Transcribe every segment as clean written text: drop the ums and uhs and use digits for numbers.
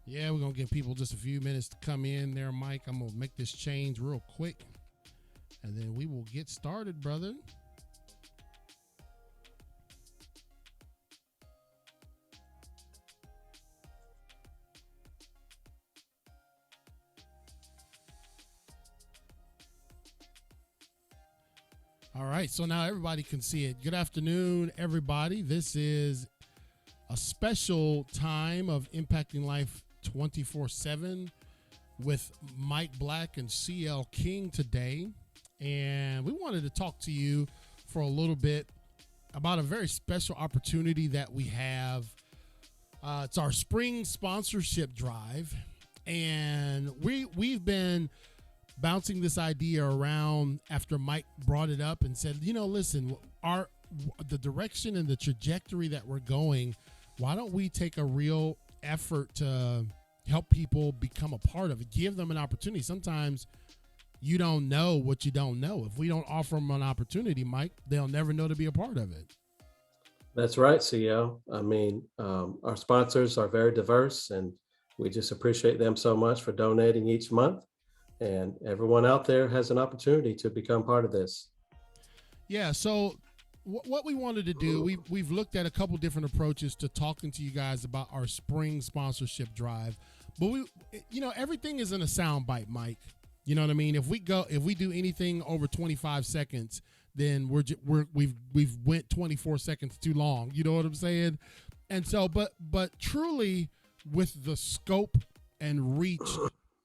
Yeah, we're gonna give people just a few minutes to come in there, Mike. I'm gonna make this change real quick, and then we will get started, brother. All right, so now everybody can see it. Good afternoon, everybody. This is a special time of Impacting Life 24/7 with Mike Black and CL King today. And we wanted to talk to you for a little bit about a very special opportunity that we have. It's our spring sponsorship drive. And we've been bouncing this idea around after Mike brought it up and said, listen, the direction and the trajectory that we're going, why don't we take a real effort to help people become a part of it, give them an opportunity. Sometimes you don't know what you don't know. If we don't offer them an opportunity, Mike, they'll never know to be a part of it. That's right, CEO. I mean, our sponsors are very diverse, and we just appreciate them so much for donating each month. And everyone out there has an opportunity to become part of this. Yeah. So what we wanted to do, we've looked at a couple different approaches to talking to you guys about our spring sponsorship drive, but everything isn't a sound bite, Mike. You know what I mean? If we do anything over 25 seconds, then we've went 24 seconds too long. You know what I'm saying? And so, but truly, with the scope and reach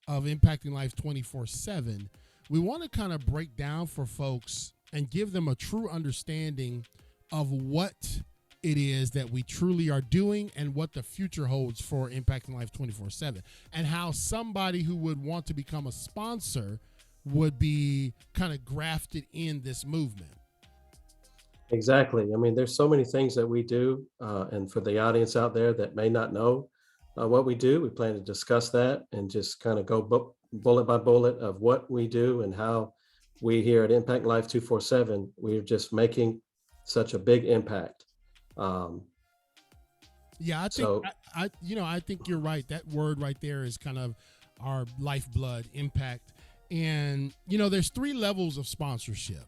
of Impacting Life 24/7, we want to kind of break down for folks and give them a true understanding of what it is that we truly are doing and what the future holds for Impacting Life 24/7, and how somebody who would want to become a sponsor would be kind of grafted in this movement. Exactly. I mean, there's so many things that we do. And for the audience out there that may not know what we do, we plan to discuss that and just kind of go bullet by bullet of what we do and how we here at Impact Life 247, we're just making such a big impact. Um, Yeah, I think so I think you're right. That word right there is kind of our lifeblood, impact. And there's three levels of sponsorship.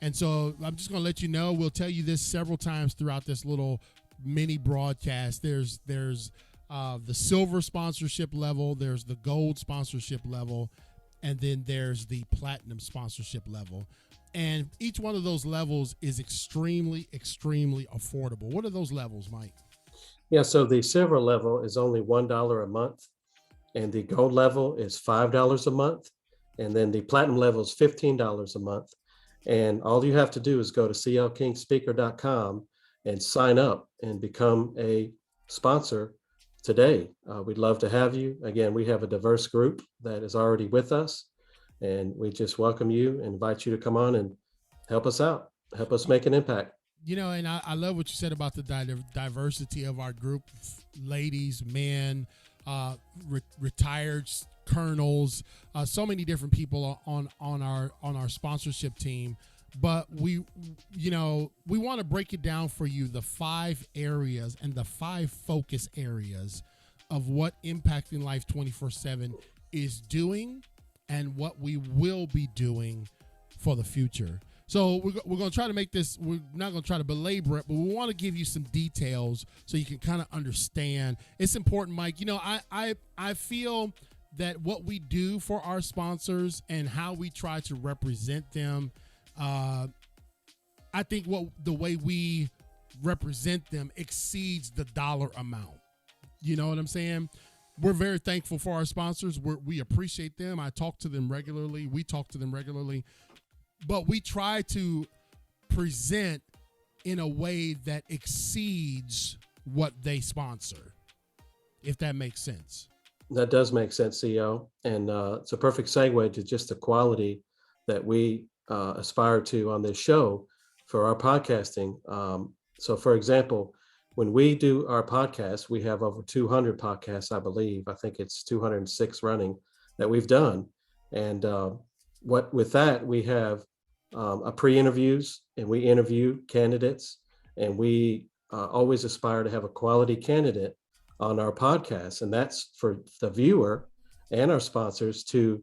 And so I'm just going to let you know, we'll tell you this several times throughout this little mini broadcast. There's the silver sponsorship level, there's the gold sponsorship level, and then there's the platinum sponsorship level. And each one of those levels is extremely, extremely affordable. What are those levels, Mike? yeah, so the silver level is only $1 a month, and the gold level is $5 a month, and then the platinum level is $15 a month. And all you have to do is go to clkingspeaker.com and sign up and become a sponsor today. We'd love to have you. Again, we have a diverse group that is already with us, and we just welcome you and invite you to come on and help us out, help us make an impact. And I love what you said about the diversity of our group, ladies, men, retired colonels, so many different people on our sponsorship team. But we want to break it down for you, the 5 areas and the 5 focus areas of what Impacting Life 24/7 is doing and what we will be doing for the future. So we're going to try to make this, we're not going to try to belabor it, but we want to give you some details so you can kind of understand. It's important, Mike. I feel that what we do for our sponsors and how we try to represent them, I think the way we represent them exceeds the dollar amount. You know what I'm saying? We're very thankful for our sponsors. We appreciate them. I talk to them regularly. We talk to them regularly. But we try to present in a way that exceeds what they sponsor, if that makes sense. That does make sense, CEO. And it's a perfect segue to just the quality that we aspire to on this show for our podcasting. So, for example, when we do our podcast, we have over 200 podcasts, I believe. I think it's 206 running that we've done. And what with that, we have a pre-interviews, and we interview candidates, and we always aspire to have a quality candidate on our podcast. And that's for the viewer and our sponsors to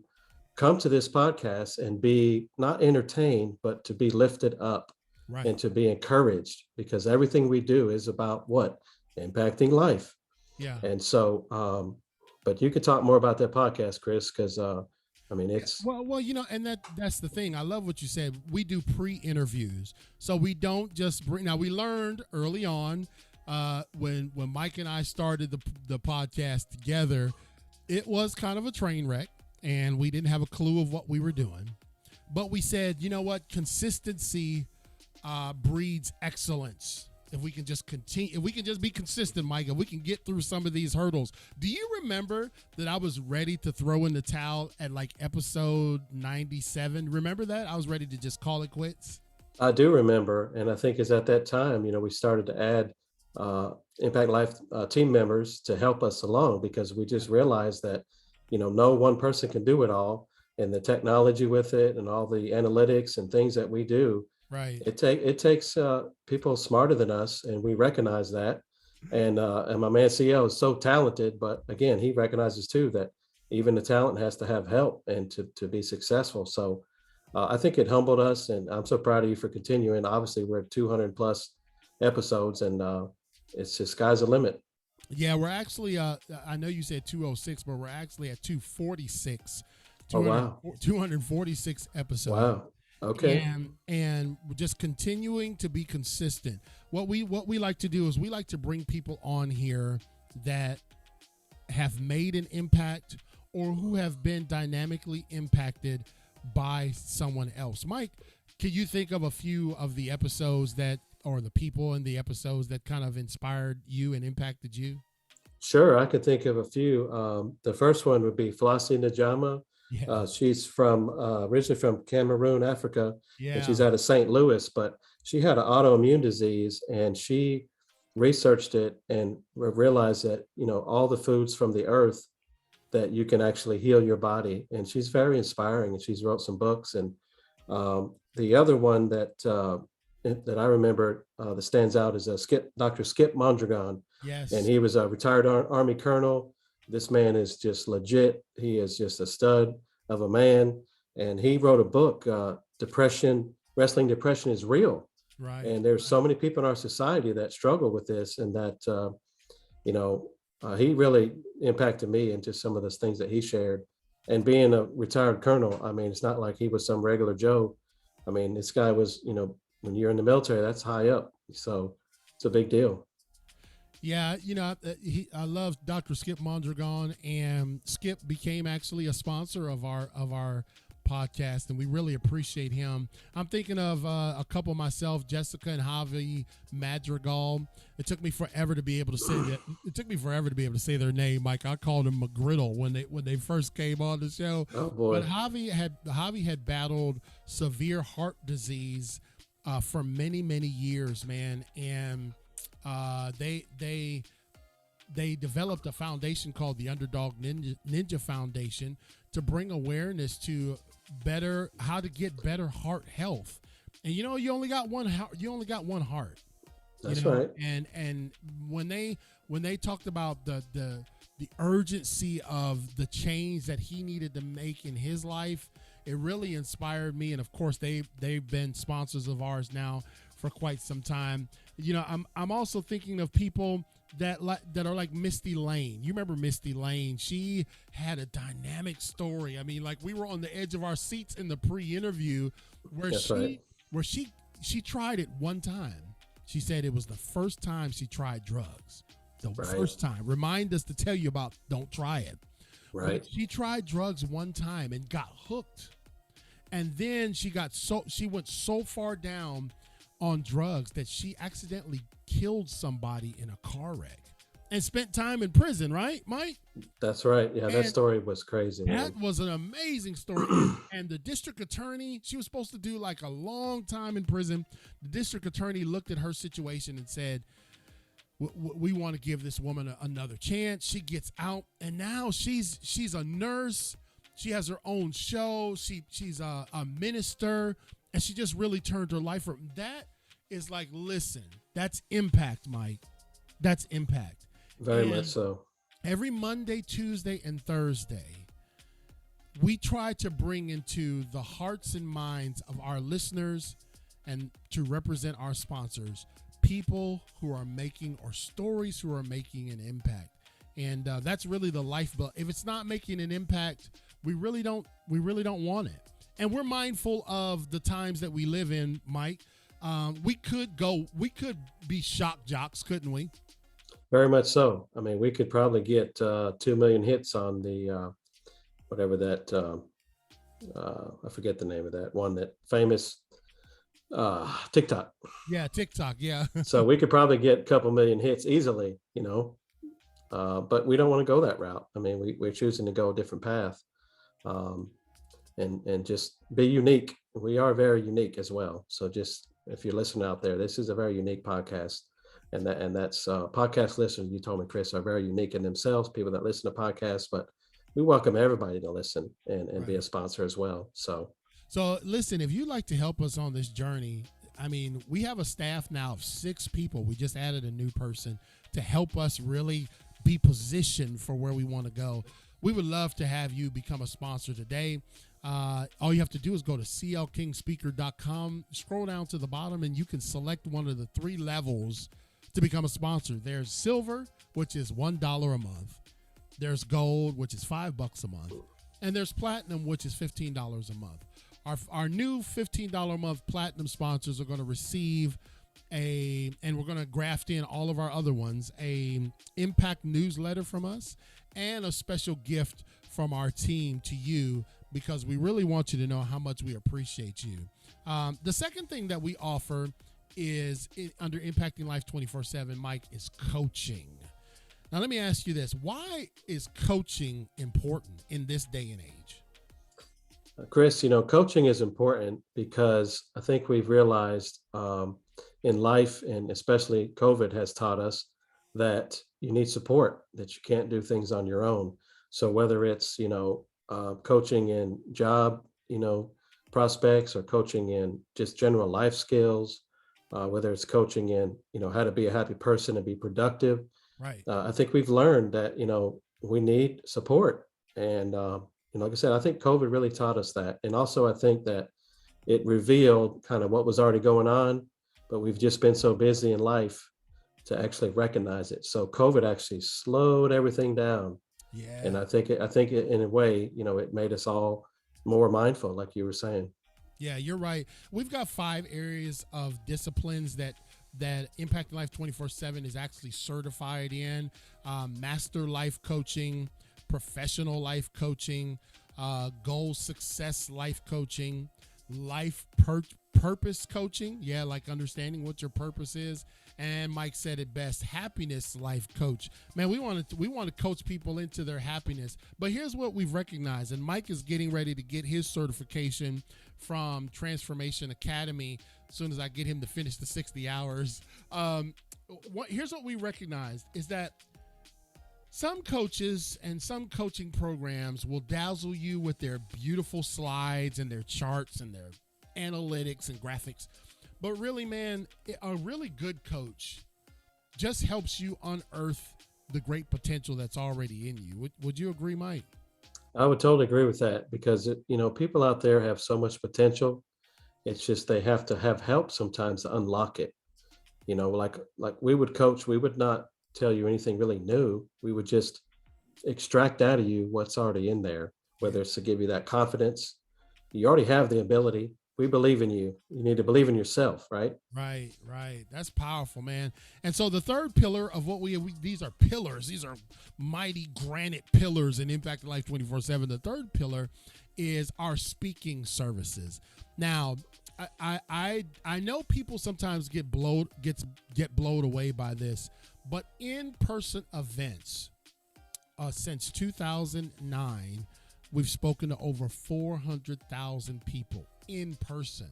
come to this podcast and be not entertained, but to be lifted up Right. and to be encouraged, because everything we do is about what? Impacting life. Yeah. And so, but you could talk more about that podcast, Chris, because I mean, Yeah, it's well, and that's the thing. I love what you said. We do pre-interviews, so we don't just bring. Now, we learned early on when Mike and I started the podcast together, it was kind of a train wreck, and we didn't have a clue of what we were doing. But we said, you know what, consistency breeds excellence. If we can just continue, if we can just be consistent, Mike, if we can get through some of these hurdles. Do you remember that I was ready to throw in the towel at like episode 97? Remember that? I was ready to just call it quits. I do remember, and I think it's at that time, we started to add Impact Life team members to help us along, because we just realized that, no one person can do it all, and the technology with it and all the analytics and things that we do, Right. it takes people smarter than us, and we recognize that. And my man CEO is so talented, but again, he recognizes too that even the talent has to have help and to be successful. So I think it humbled us, and I'm so proud of you for continuing. Obviously, we're at 200 plus episodes, and it's just sky's the limit. Yeah, we're actually, I know you said 206, but we're actually at 246, Oh, wow. 246 episodes. Wow. Okay. And we're just continuing to be consistent. What we like to do is we like to bring people on here that have made an impact or who have been dynamically impacted by someone else. Mike, can you think of a few of the episodes that, or the people in the episodes that kind of inspired you and impacted you? Sure, I could think of a few. The first one would be Flossie Najama. Yeah. She's from originally from Cameroon, Africa, and she's Yeah. out of St. Louis, but she had an autoimmune disease, and she researched it and realized that, all the foods from the earth, that you can actually heal your body. And she's very inspiring, and she's wrote some books. And the other one that I remember that stands out is Dr. Skip Mondragon, and Yes. he was a retired Army colonel. This man is just legit. He is just a stud of a man, and he wrote a book, Wrestling Depression is Real. Right. And there's so many people in our society that struggle with this, and that he really impacted me into some of those things that he shared. And being a retired colonel, I mean, it's not like he was some regular Joe. I mean, this guy was, when you're in the military, that's high up. So it's a big deal. Yeah, I love Dr. Skip Mondragon, and Skip became actually a sponsor of our podcast, and we really appreciate him. I'm thinking of a couple myself, Jessica and Javi Madrigal. It took me forever to be able to say that. It took me forever to be able to say their name, Mike. I called them McGriddle when they first came on the show. Oh boy! But Javi had battled severe heart disease for many years, man, and they developed a foundation called the Underdog Ninja Foundation to bring awareness to how to get better heart health. And you only got one heart. That's right. And when they talked about the urgency of the change that he needed to make in his life, it really inspired me. And of course, they've been sponsors of ours now for quite some time. I'm also thinking of people that are like Misty Lane. You remember Misty Lane? She had a dynamic story. I mean, like, we were on the edge of our seats in the pre-interview where That's right. she tried it one time. She said it was the first time she tried drugs. The Right. first time. Remind us to tell you about don't try it. Right. But she tried drugs one time and got hooked. And then she went so far down on drugs that she accidentally killed somebody in a car wreck and spent time in prison, right, Mike? That's right. Yeah, that And story was crazy. That Man. was an amazing story. And the district attorney, she was supposed to do like a long time in prison. The district attorney looked at her situation and said, we want to give this woman another chance. She gets out, and now she's a nurse. She has her own show. She's a minister, and she just really turned her life around. That is like, listen, that's impact, Mike. That's impact. Very much so. Every Monday, Tuesday, and Thursday, we try to bring into the hearts and minds of our listeners and to represent our sponsors, people who are making, or stories who are making an impact. And that's really the lifeblood. If it's not making an impact, we really don't want it. And we're mindful of the times that we live in, Mike. We could be shock jocks, couldn't we? Very much so. I mean, we could probably get 2 million hits on the whatever that I forget the name of that one, that famous TikTok. Yeah, TikTok. Yeah. So we could probably get a couple million hits easily, but we don't want to go that route. I mean, we're choosing to go a different path, and just be unique. We are very unique as well. So just, if you're listening out there, this is a very unique podcast. And that's podcast listeners, you told me, Chris, are very unique in themselves, people that listen to podcasts, but we welcome everybody to listen and right. Be a sponsor as well. So listen, if you'd like to help us on this journey, I mean, we have a staff now of 6 people. We just added a new person to help us really be positioned for where we want to go. We would love to have you become a sponsor today. All you have to do is go to clkingspeaker.com, scroll down to the bottom, and you can select one of the 3 levels to become a sponsor. There's silver, which is $1 a month. There's gold, which is $5 a month. And there's platinum, which is $15 a month. Our new $15 a month platinum sponsors are going to receive and we're going to graft in all of our other ones, a impact newsletter from us and a special gift from our team to you, because we really want you to know how much we appreciate you. The second thing that we offer is under Impacting Life 24/7, Mike, is coaching. Now, let me ask you this. Why is coaching important in this day and age? Chris, coaching is important because I think we've realized in life, and especially COVID has taught us, that you need support, that you can't do things on your own. So whether it's, coaching in job, prospects, or coaching in just general life skills, whether it's coaching in, how to be a happy person and be productive. Right. I think we've learned that, we need support. And, like I said, I think COVID really taught us that. And also, I think that it revealed kind of what was already going on, but we've just been so busy in life to actually recognize it. So COVID actually slowed everything down. Yeah. And I think in a way, it made us all more mindful, like you were saying. Yeah, you're right. We've got 5 areas of disciplines that Impacting Life 24/7 is actually certified in: master life coaching, professional life coaching, goal success life coaching, life purpose coaching. Yeah, like understanding what your purpose is. And Mike said it best, happiness life coach. Man, we want to coach people into their happiness. But here's what we've recognized, and Mike is getting ready to get his certification from Transformation Academy as soon as I get him to finish the 60 hours. Here's what we recognized is that some coaches and some coaching programs will dazzle you with their beautiful slides and their charts and their analytics and graphics. But really, man, a really good coach just helps you unearth the great potential that's already in you. Would you agree, Mike? I would totally agree with that, because people out there have so much potential. It's just they have to have help sometimes to unlock it. Like we would coach, we would not tell you anything really new. We would just extract out of you what's already in there, whether it's to give you that confidence. You already have the ability. We believe in you. You need to believe in yourself, right? Right. That's powerful, man. And so the third pillar of what these are pillars. These are mighty granite pillars in Impacting Life 24/7. The third pillar is our speaking services. Now, I know people sometimes get blown away by this, but in-person events since 2009, we've spoken to over 400,000 people in person.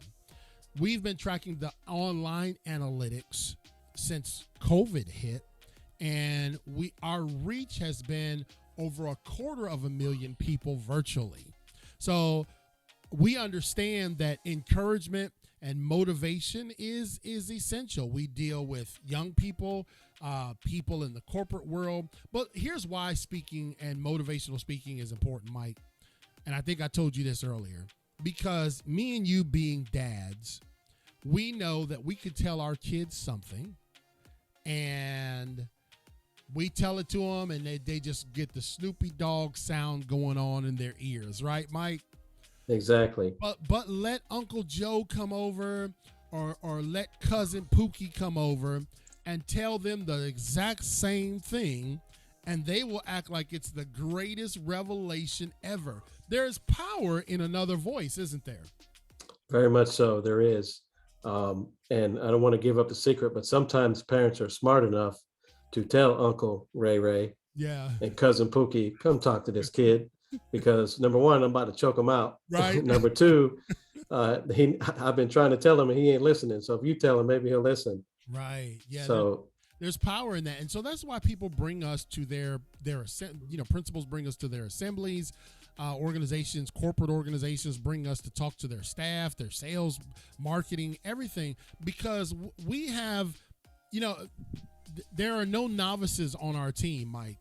We've been tracking the online analytics since COVID hit, and our reach has been over 250,000 people virtually. So we understand that encouragement and motivation is essential. We deal with young people people in the corporate world. But here's why speaking and motivational speaking is important, Mike. And I think I told you this earlier, because me and you being dads, we know that we could tell our kids something and we tell it to them and they just get the Snoopy dog sound going on in their ears, right, Mike? Exactly. But let Uncle Joe come over or let cousin Pookie come over and tell them the exact same thing, and they will act like it's the greatest revelation ever. There's power in another voice, isn't there? Very much so. There is. And I don't want to give up the secret, but sometimes parents are smart enough to tell Uncle Ray Ray Yeah. and cousin Pookie, come talk to this kid, because number one, I'm about to choke him out. Right. Number two, I've been trying to tell him and he ain't listening. So if you tell him, maybe he'll listen. Right. Yeah. So there's power in that. And so that's why people bring us to their principals bring us to their assemblies, organizations, corporate organizations bring us to talk to their staff, their sales, marketing, everything, because we have, there are no novices on our team, Mike.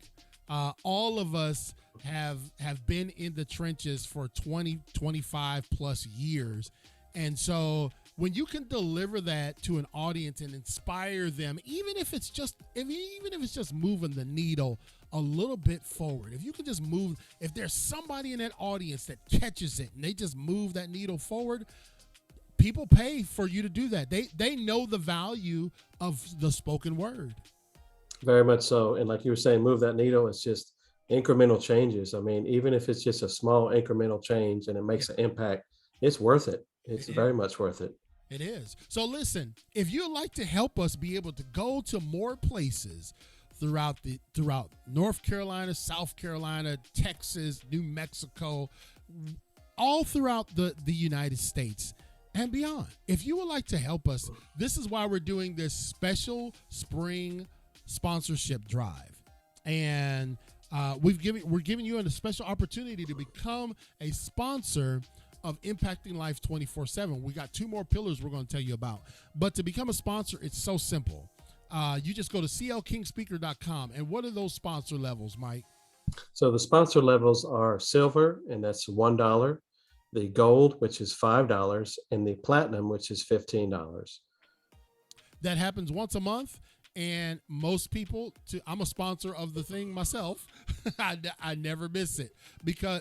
All of us have been in the trenches for 20, 25 plus years. And so when you can deliver that to an audience and inspire them, even if it's just moving the needle a little bit forward, if you can just move, if there's somebody in that audience that catches it and they just move that needle forward, people pay for you to do that. They know the value of the spoken word. very much so. And like you were saying, move that needle. It's just incremental changes. I mean, even if it's just a small incremental change and it makes an impact, it's worth it. It's very much worth it. It is. So listen, if you'd like to help us be able to go to more places throughout North Carolina, South Carolina, Texas, New Mexico, all throughout the United States and beyond. If you would like to help us, this is why we're doing this special spring sponsorship drive. And we're giving you a special opportunity to become a sponsor of Impacting Life 24/7. We got 2 more pillars we're going to tell you about. But to become a sponsor, it's so simple. You just go to clkingspeaker.com. And what are those sponsor levels, Mike? So the sponsor levels are silver, and that's $1, the gold, which is $5, and the platinum, which is $15. That happens once a month. And most people, I'm a sponsor of the thing myself. I never miss it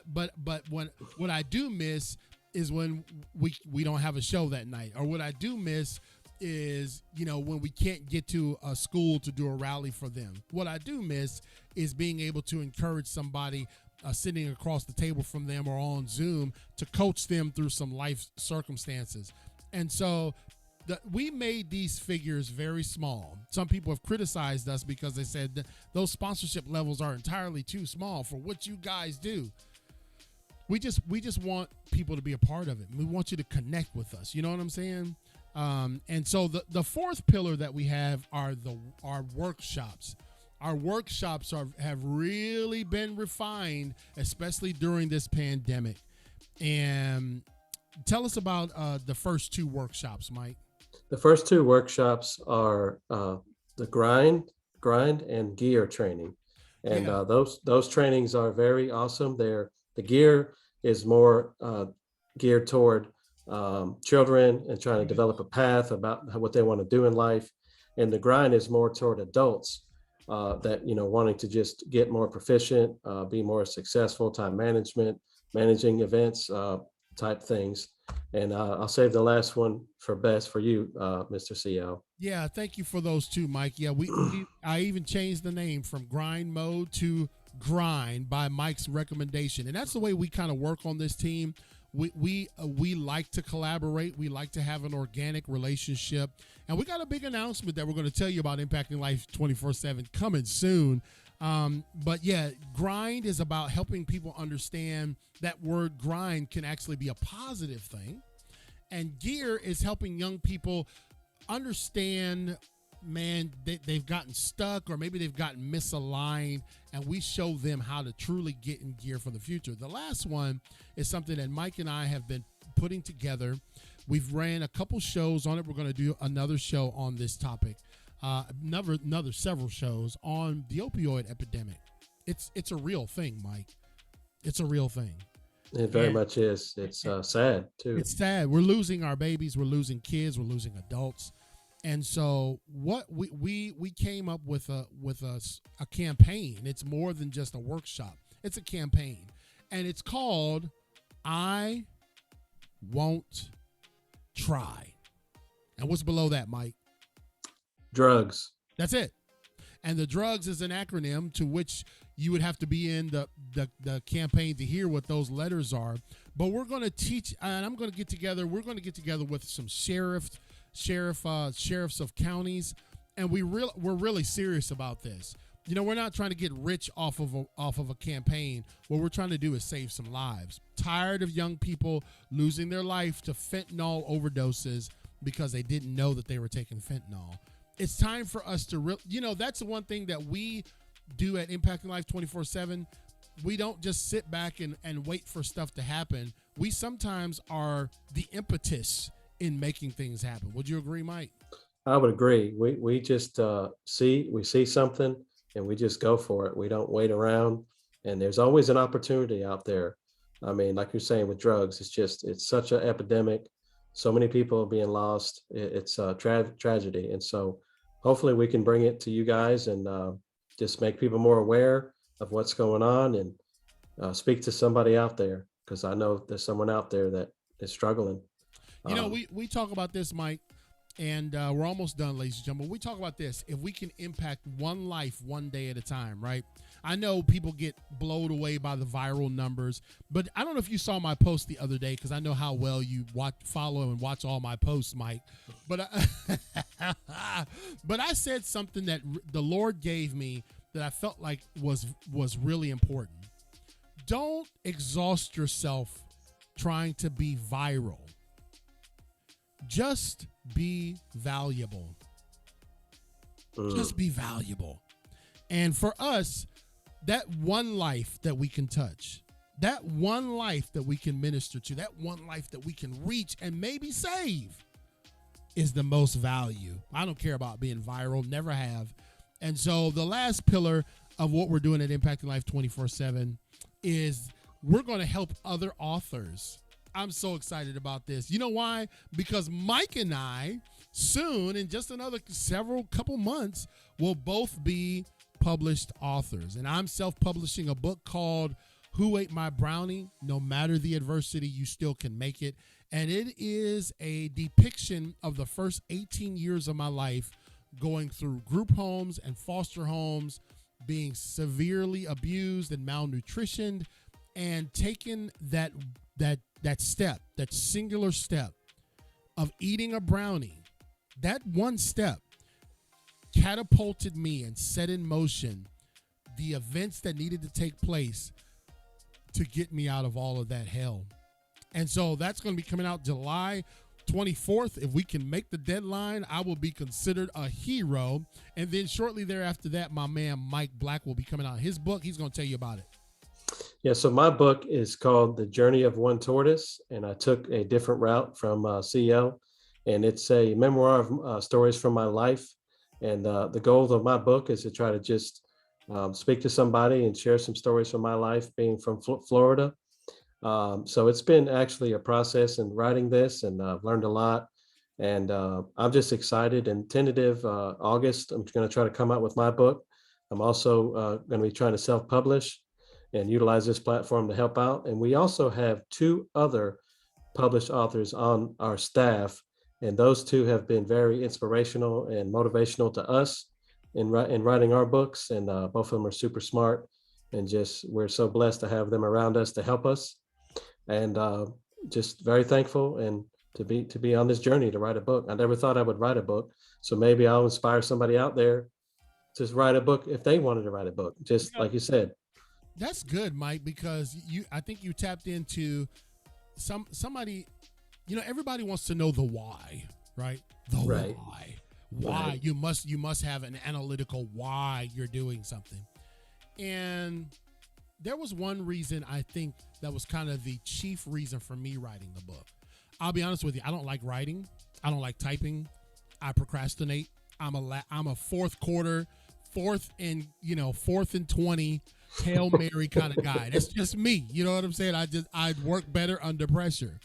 but what I do miss is when we don't have a show that night, or what I do miss is, when we can't get to a school to do a rally for them. What I do miss is being able to encourage somebody sitting across the table from them or on Zoom to coach them through some life circumstances. And so we made these figures very small. Some people have criticized us because they said that those sponsorship levels are entirely too small for what you guys do. We just want people to be a part of it. We want you to connect with us. You know what I'm saying? And so the 4th pillar that we have are our workshops. Our workshops have really been refined, especially during this pandemic. And tell us about the first 2 workshops, Mike. The first 2 workshops are the grind and gear training. And those trainings are very awesome. The gear is more geared toward children and trying to develop a path about what they want to do in life. And the grind is more toward adults that, wanting to just get more proficient, be more successful, time management, managing events type things. And I'll save the last one for best for you, Mr. CL. Yeah, thank you for those 2, Mike. Yeah, I even changed the name from Grind Mode to Grind by Mike's recommendation. And that's the way we kind of work on this team. We like to collaborate. We like to have an organic relationship. And we got a big announcement that we're going to tell you about Impacting Life 24/7 coming soon. But yeah, grind is about helping people understand that word grind can actually be a positive thing. And gear is helping young people understand, man, they've gotten stuck or maybe they've gotten misaligned, and we show them how to truly get in gear for the future. The last one is something that Mike and I have been putting together. We've ran a couple shows on it. We're going to do another show on this topic. another several shows on the opioid epidemic. It's a real thing, Mike. It's a real thing. It very much is. It's sad too. It's sad. We're losing our babies. We're losing kids. We're losing adults. And so what we came up with a campaign. It's more than just a workshop. It's a campaign, and it's called I Won't Try. And what's below that, Mike? Drugs. That's it. And the drugs is an acronym to which you would have to be in the campaign to hear what those letters are. But we're going to teach, and I'm going to get together. We're going to get together with some sheriffs of counties, and we're really serious about this. You know, we're not trying to get rich off of a campaign. What we're trying to do is save some lives. Tired of young people losing their life to fentanyl overdoses because they didn't know that they were taking fentanyl. It's time for us to that's the one thing that we do at Impacting Life 24/7. We don't just sit back and wait for stuff to happen. We sometimes are the impetus in making things happen. Would you agree, Mike? I would agree. We just see something and we just go for it. We don't wait around, and there's always an opportunity out there. I mean, like you're saying with drugs, it's such an epidemic. So many people are being lost. It's a tragedy. And so hopefully we can bring it to you guys and just make people more aware of what's going on, and speak to somebody out there, because I know there's someone out there that is struggling. You know, we talk about this, Mike, and we're almost done, ladies and gentlemen. We talk about this. If we can impact one life one day at a time, right? I know people get blown away by the viral numbers, but I don't know if you saw my post the other day, because I know how well you follow and watch all my posts, Mike. But but I said something that the Lord gave me that I felt like was really important. Don't exhaust yourself trying to be viral. Just be valuable. Just be valuable. And for us, that one life that we can touch, that one life that we can minister to, that one life that we can reach and maybe save is the most value. I don't care about being viral, never have. And so the last pillar of what we're doing at Impacting Life 24/7 is we're going to help other authors. I'm so excited about this. You know why? Because Mike and I soon, in just another couple months, will both be published authors. And I'm self-publishing a book called Who Ate My Brownie? No matter the adversity, you still can make it. And it is a depiction of the first 18 years of my life going through group homes and foster homes, being severely abused and malnutritioned, and taking that step, that singular step of eating a brownie. That one step catapulted me and set in motion the events that needed to take place to get me out of all of that hell. And so that's going to be coming out July 24th. If we can make the deadline, I will be considered a hero. And then shortly thereafter that, my man Mike Black will be coming out. His book, he's going to tell you about it. Yeah, so my book is called The Journey of One Tortoise, and I took a different route from CL, and it's a memoir of stories from my life. And the goal of my book is to try to just speak to somebody and share some stories from my life being from Florida. So it's been actually a process in writing this, and I've learned a lot. And I'm just excited and tentative. August, I'm going to try to come out with my book. I'm also going to be trying to self-publish and utilize this platform to help out. And we also have 2 other published authors on our staff, and those 2 have been very inspirational and motivational to us in writing our books. And both of them are super smart, and just we're so blessed to have them around us to help us. And just very thankful and to be on this journey to write a book. I never thought I would write a book, so maybe I'll inspire somebody out there to write a book if they wanted to write a book, just like you said. That's good, Mike, because I think you tapped into somebody. You know, everybody wants to know the why, right? Right. Why Right. you must have an analytical why you're doing something. And there was one reason I think that was kind of the chief reason for me writing the book. I'll be honest with you, I don't like writing. I don't like typing. I procrastinate. I'm a fourth quarter, fourth and 20 Hail Mary kind of guy. That's just me. You know what I'm saying? I'd work better under pressure.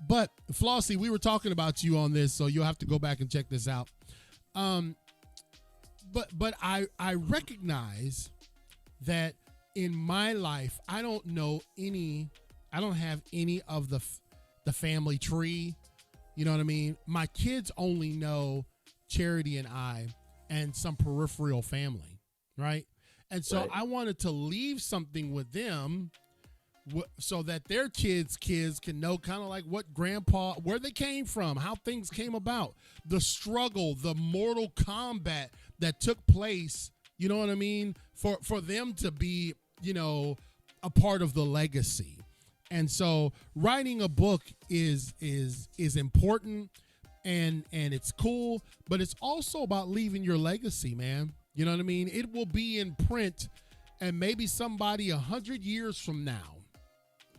But Flossie, we were talking about you on this, so you'll have to go back and check this out. But I recognize that in my life, I don't have any of the family tree. You know what I mean? My kids only know Charity and I and some peripheral family, right? And so Right. I wanted to leave something with them so that their kids can know kind of like what grandpa, where they came from, how things came about, the struggle, the mortal combat that took place, you know what I mean, for them to be, a part of the legacy. And so writing a book is important, and it's cool, but it's also about leaving your legacy, man. You know what I mean? It will be in print, and maybe somebody 100 years from now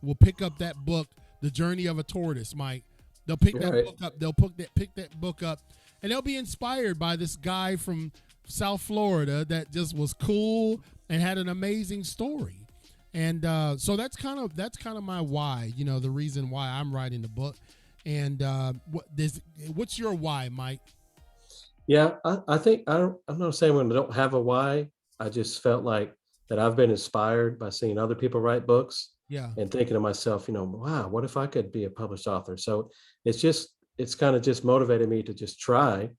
will pick up that book, The Journey of a Tortoise, Mike. They'll pick that Right. book up. They'll pick that book up, and they'll be inspired by this guy from South Florida that just was cool and had an amazing story. And so that's kind of my why. The reason why I'm writing the book. And what's your why, Mike? Yeah, I think I'm not saying when I don't have a why. I just felt like that I've been inspired by seeing other people write books Yeah. and thinking to myself, wow, what if I could be a published author? So it's kind of just motivated me to just try.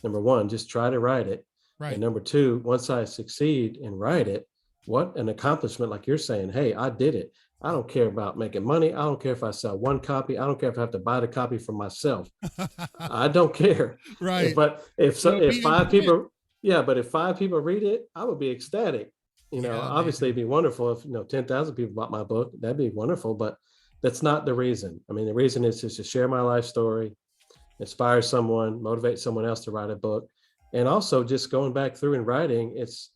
Number one, just try to write it. Right. And number two, once I succeed and write it, what an accomplishment. Like you're saying, hey, I did it. I don't care about making money. I don't care if I sell one copy. I don't care if I have to buy the copy for myself. I don't care. Right. But if Be in five print. people, yeah, but if 5 people read it, I would be ecstatic. Yeah, Obviously it'd be wonderful if 10,000 people bought my book. That'd be wonderful, but that's not the reason. I mean, the reason is just to share my life story, inspire someone, motivate someone else to write a book. And also just going back through and writing, it's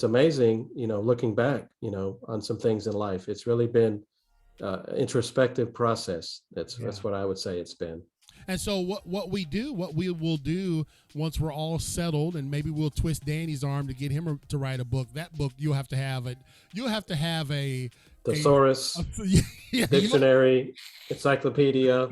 amazing, looking back, on some things in life. It's really been introspective process. That's what I would say it's been. And so what we will do once we're all settled, and maybe we'll twist Danny's arm to get him to write a book. That book you'll have to have a Thesaurus, yeah, dictionary, encyclopedia,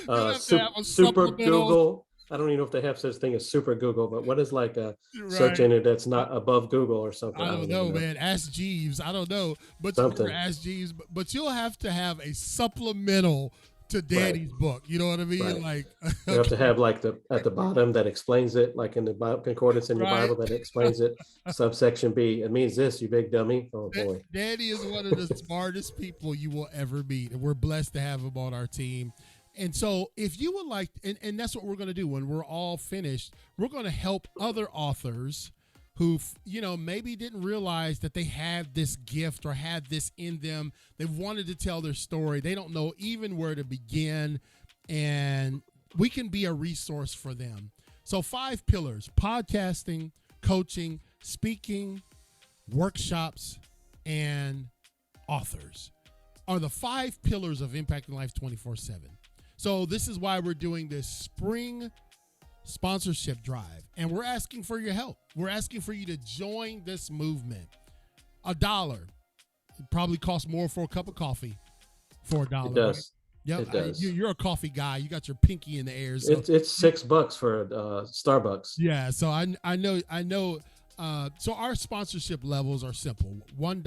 super supplemental. Google. I don't even know if they have such thing as super Google, but what is like a search Right. engine that's not above Google or something? I don't even know, man. Ask Jeeves. I don't know, but you Something. remember Ask Jeeves. But you'll have to have a supplemental to Danny's book. You know what I mean? Right. Like You have to have like at the bottom that explains it, like in the concordance in your Right. Bible that explains it. Subsection B, it means this, you big dummy. Oh boy. Danny is one of the smartest people you will ever meet, and we're blessed to have him on our team. And so if you would like, and that's what we're going to do when we're all finished, we're going to help other authors who, maybe didn't realize that they had this gift or had this in them. They wanted to tell their story. They don't know even where to begin, and we can be a resource for them. So 5 pillars: podcasting, coaching, speaking, workshops, and authors are the 5 pillars of impacting life 24/7. So this is why we're doing this spring sponsorship drive, and we're asking for your help. We're asking for you to join this movement. $1. It probably costs more for a cup of coffee for $1. It does. Yep. It does. You're a coffee guy. You got your pinky in the air. So It's $6 for Starbucks. yeah. So I know. So our sponsorship levels are simple: $1,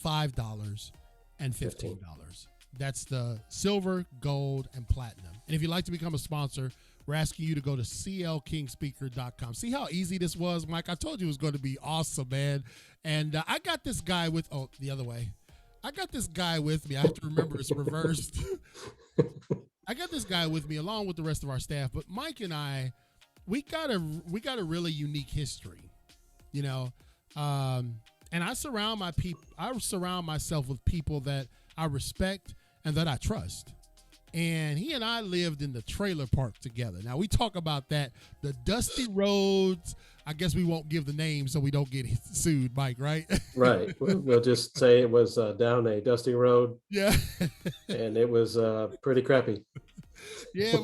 $5, and $15. That's the silver, gold, and platinum. And if you'd like to become a sponsor, we're asking you to go to clkingspeaker.com. See how easy this was, Mike? I told you it was going to be awesome, man. And I got this guy the other way. I got this guy with me. I have to remember it's reversed. I got this guy with me along with the rest of our staff. But Mike and I, we got a really unique history, And I surround myself with people that I respect and that I trust. And he and I lived in the trailer park together. Now, we talk about that, the dusty roads. I guess we won't give the name so we don't get sued, Mike, right? Right. We'll just say it was down a dusty road, Yeah. and it was pretty crappy. Yeah,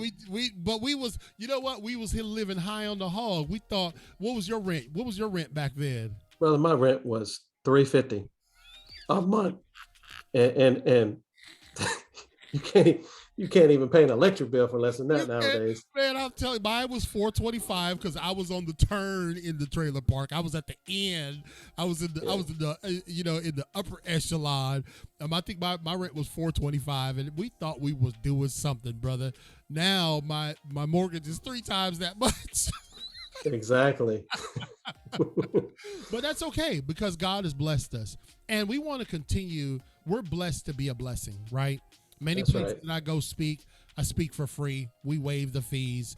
but we was, you know what? We was here living high on the hog. We thought, what was your rent? What was your rent back then? Brother, my rent was $350 a month, and you can't even pay an electric bill for less than that You can't, nowadays. man. I'm telling you, mine was $425 because I was on the turn in the trailer park. I was at the end. I was in the, in the upper echelon. I think my rent was $425, and we thought we was doing something, brother. Now my mortgage is 3 times that much. Exactly. But that's okay because God has blessed us, and we want to continue. We're blessed to be a blessing, right? Many That's places right. that I go speak, I speak for free. We waive the fees.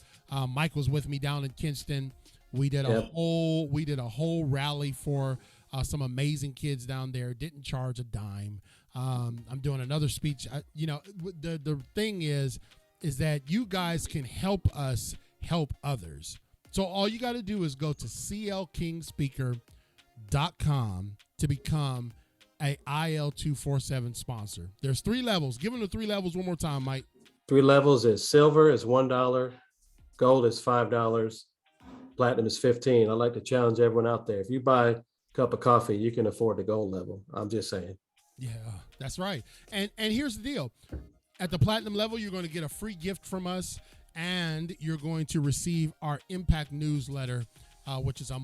Mike was with me down in Kinston. We did Yep. a whole rally for some amazing kids down there. Didn't charge a dime. I'm doing another speech. The thing is that you guys can help us help others. So all you got to do is go to clkingspeaker.com to become a IL247 sponsor. There's 3 levels. Give them the 3 levels one more time, Mike. 3 levels is silver is $1, gold is $5, platinum is $15. I'd like to challenge everyone out there. If you buy a cup of coffee, you can afford the gold level. I'm just saying. Yeah, that's right. And here's the deal. At the platinum level, you're going to get a free gift from us, and you're going to receive our Impact newsletter, which are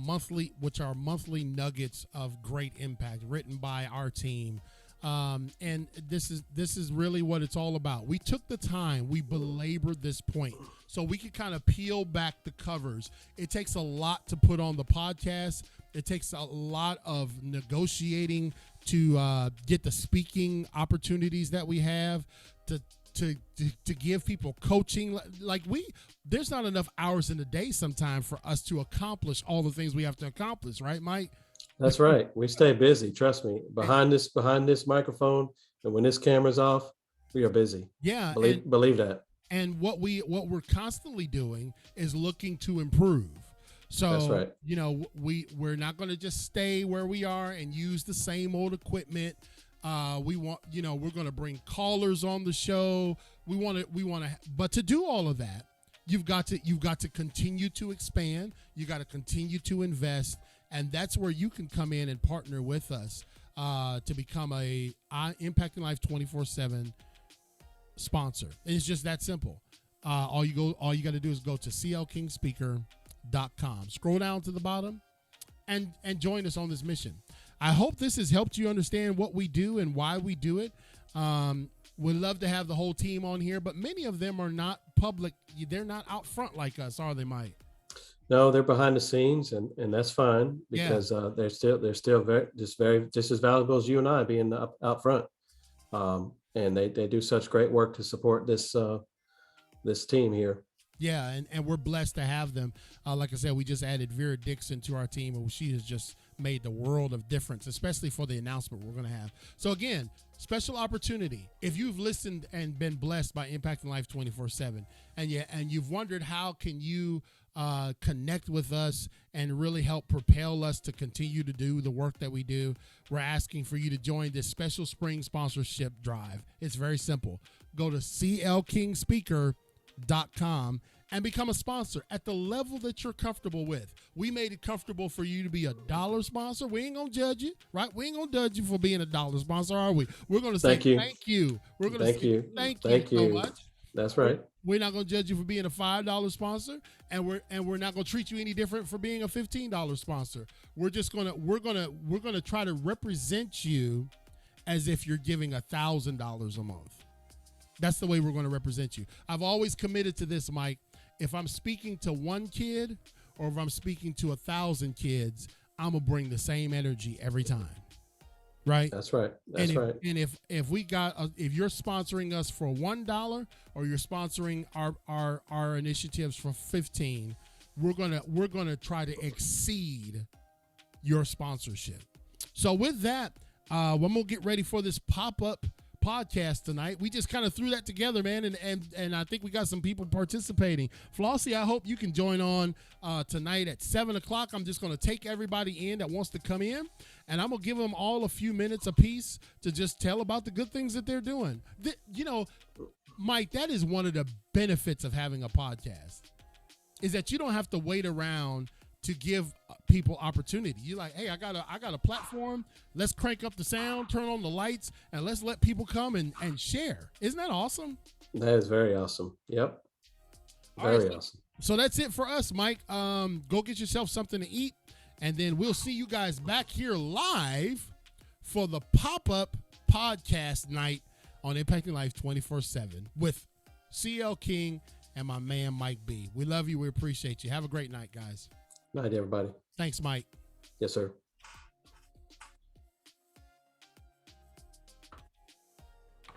monthly nuggets of great impact written by our team. And this is really what it's all about. We took the time, we belabored this point so we could kind of peel back the covers. It takes a lot to put on the podcast. It takes a lot of negotiating to get the speaking opportunities that we have, to give people coaching. There's not enough hours in the day sometimes for us to accomplish all the things we have to accomplish, right, Mike? That's right. We stay busy. Trust me. Behind this microphone, and when this camera's off, we are busy. Yeah, Believe that. and what we're constantly doing is looking to improve. So That's right. We're not going to just stay where we are and use the same old equipment. We're going to bring callers on the show. But to do all of that, you've got to continue to expand. You got to continue to invest, and that's where you can come in and partner with us to become a Impacting Life 24/7 sponsor. And it's just that simple. All you got to do is go to clkingspeaker.com. Scroll down to the bottom and join us on this mission. I hope this has helped you understand what we do and why we do it. We'd love to have the whole team on here, but many of them are not public. They're not out front like us, are they, Mike? No, they're behind the scenes, and that's fine because they're still just as valuable as you and I being out front. And they do such great work to support this team here. Yeah, and we're blessed to have them. Like I said, we just added Vera Dixon to our team, and she has just made the world of difference, especially for the announcement we're going to have. So again, special opportunity. If you've listened and been blessed by Impacting Life 24/7, and you've wondered how can you connect with us and really help propel us to continue to do the work that we do, we're asking for you to join this special spring sponsorship drive. It's very simple. Go to clkingspeaker.com and become a sponsor at the level that you're comfortable with. We made it comfortable for you to be a $1 sponsor. We ain't gonna judge you, right? We ain't gonna judge you for being a $1 sponsor, are we? We're gonna say thank you. We're gonna say thank you so much. That's right. We're not gonna judge you for being a $5 sponsor, and we're not gonna treat you any different for being a $15 sponsor. We're gonna try to represent you as if you're giving $1,000 a month. That's the way we're going to represent you. I've always committed to this, Mike. If I'm speaking to one kid or if I'm speaking to 1,000 kids, I'm going to bring the same energy every time. Right? That's right. That's right. And if you're sponsoring us for $1 or you're sponsoring our initiatives for 15, we're going to try to exceed your sponsorship. So with that, I'm going to get ready for this pop-up podcast tonight. We just kind of threw that together, man, and I think we got some people participating. Flossie, I hope you can join on tonight at 7:00. I'm just going to take everybody in that wants to come in, and I'm going to give them all a few minutes apiece to just tell about the good things that they're doing. Mike, that is one of the benefits of having a podcast, is that you don't have to wait around to give people opportunity. You're like, hey, I got a platform. Let's crank up the sound, turn on the lights, and let's let people come and share. Isn't that awesome? That is very awesome. Yep. Very awesome. So that's it for us, Mike. Go get yourself something to eat, and then we'll see you guys back here live for the pop-up podcast night on Impacting Life 24/7 with CL King and my man Mike B. We love you. We appreciate you. Have a great night, guys. Night, everybody. Thanks, Mike. Yes, sir.